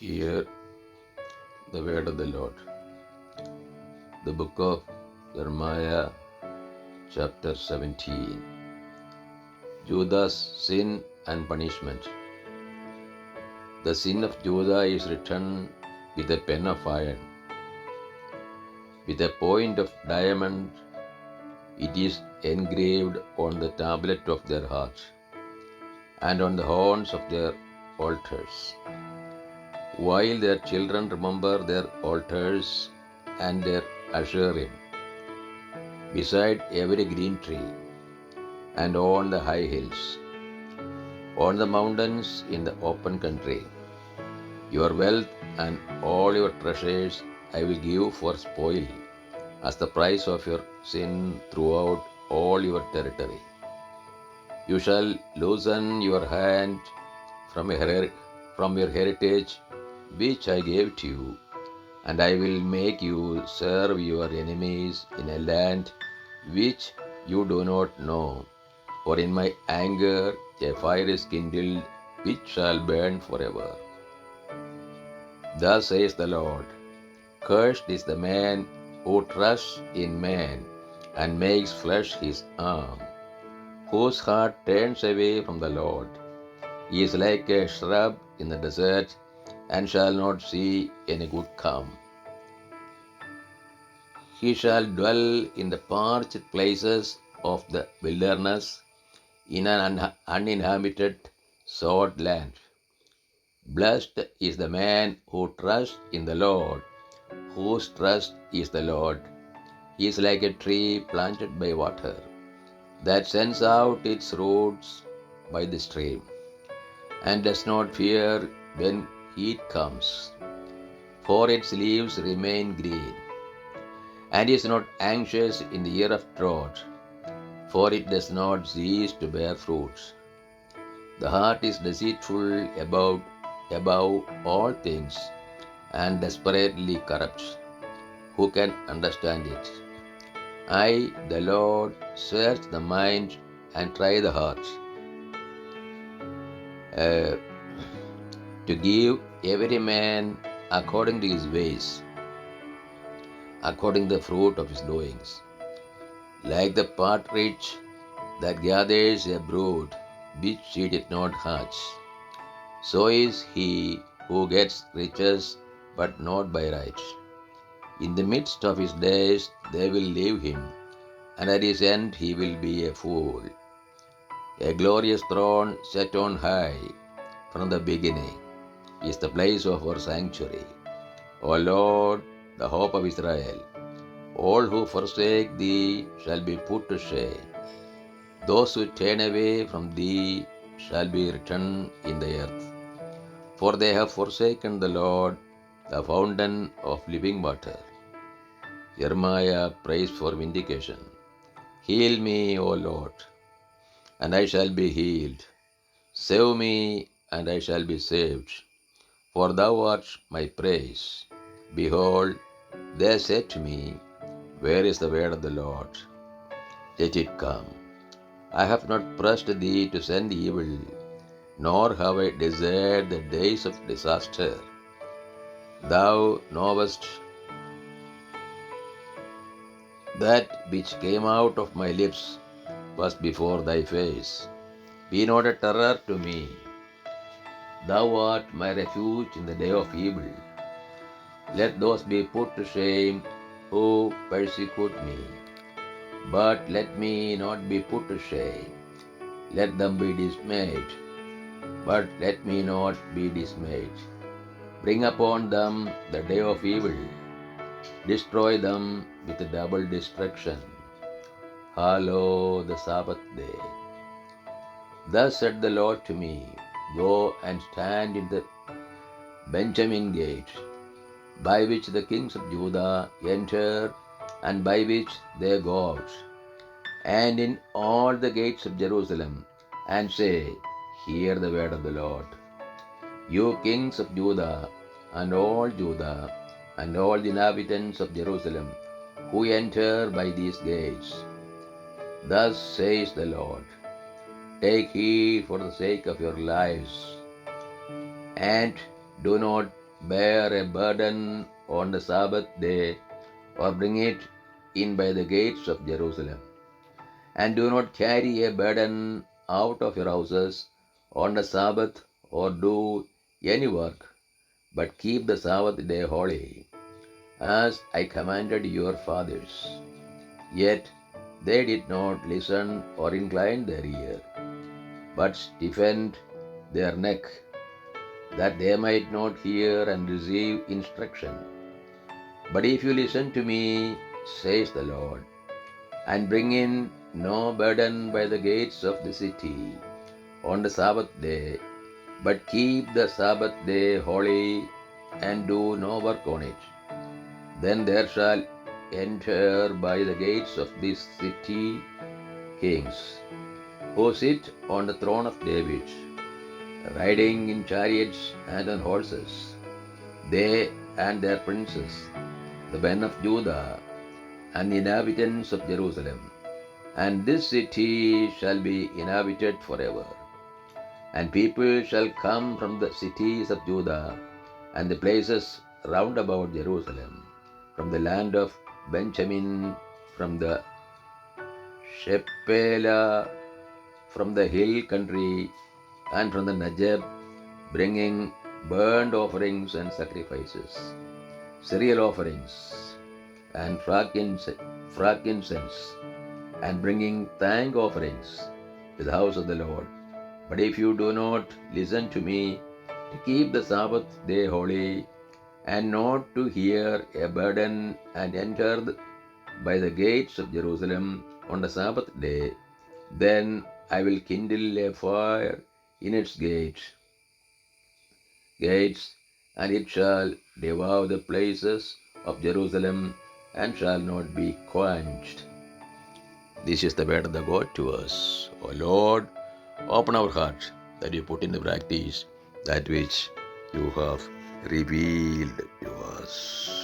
Hear the word of the Lord. The book of Jeremiah, chapter 17. Judah's sin and punishment. The sin of Judah is written with a pen of iron. With a point of diamond, it is engraved on the tablet of their heart and on the horns of their altars. While their children remember their altars and their Asherim, beside every green tree, and on the high hills, on the mountains in the open country. Your wealth and all your treasures I will give for spoil, as the price of your sin throughout all your territory. You shall loosen your hand from your heritage which I gave to you, and I will make you serve your enemies in a land which you do not know. For in my anger a fire is kindled which shall burn forever. Thus says the Lord, cursed is the man who trusts in man and makes flesh his arm, whose heart turns away from the Lord. He is like a shrub in the desert and shall not see any good come. He shall dwell in the parched places of the wilderness, in an uninhabited, salt land. Blessed is the man who trusts in the Lord, whose trust is the Lord. He is like a tree planted by water, that sends out its roots by the stream, and does not fear when heat comes, for its leaves remain green, and is not anxious in the year of drought, for it does not cease to bear fruits. The heart is deceitful above all things and desperately corrupt. Who can understand it? I, the Lord, search the mind and try the heart, uh, to give every man according to his ways, according to the fruit of his doings. Like the partridge that gathers a brood which she did not hatch, so is he who gets riches but not by right. In the midst of his days they will leave him, and at his end he will be a fool. A glorious throne set on high from the beginning is the place of our sanctuary. O Lord, the hope of Israel, all who forsake thee shall be put to shame. Those who turn away from thee shall be written in the earth. For they have forsaken the Lord, the fountain of living water. Jeremiah prays for vindication. Heal me, O Lord, and I shall be healed. Save me, and I shall be saved. For thou art my praise. Behold, they said to me, where is the word of the Lord? Let it come. I have not pressed thee to send evil, nor have I desired the days of disaster. Thou knowest that which came out of my lips was before thy face. Be not a terror to me. Thou art my refuge in the day of evil. Let those be put to shame who persecute me. But let me not be put to shame. Let them be dismayed, but let me not be dismayed. Bring upon them the day of evil. Destroy them with a double destruction. Hallow the Sabbath day. Thus said the Lord to me, go and stand in the Benjamin gate, by which the kings of Judah enter and by which they go out, and in all the gates of Jerusalem, and say, hear the word of the Lord. You kings of Judah, and all the inhabitants of Jerusalem, who enter by these gates. Thus says the Lord, take heed for the sake of your lives, and do not bear a burden on the Sabbath day, or bring it in by the gates of Jerusalem. And do not carry a burden out of your houses on the Sabbath, or do any work, but keep the Sabbath day holy, as I commanded your fathers. Yet they did not listen or incline their ear, but stiffened their neck, that they might not hear and receive instruction. But if you listen to me, says the Lord, and bring in no burden by the gates of the city on the Sabbath day, but keep the Sabbath day holy and do no work on it, then there shall enter by the gates of this city kings, who sit on the throne of David, riding in chariots and on horses, they and their princes, the men of Judah, and the inhabitants of Jerusalem. And this city shall be inhabited forever. And people shall come from the cities of Judah and the places round about Jerusalem, from the land of Benjamin, from the Shephelah, from the hill country, and from the Negeb, bringing burnt offerings and sacrifices, cereal offerings, and frankincense, and bringing thank offerings to the house of the Lord. But if you do not listen to me to keep the Sabbath day holy, and not to hear a burden and enter by the gates of Jerusalem on the Sabbath day, then I will kindle a fire in its gates, and it shall devour the places of Jerusalem and shall not be quenched. This is the word of the God to us. O Lord, open our hearts that you put into practice that which you have revealed to us.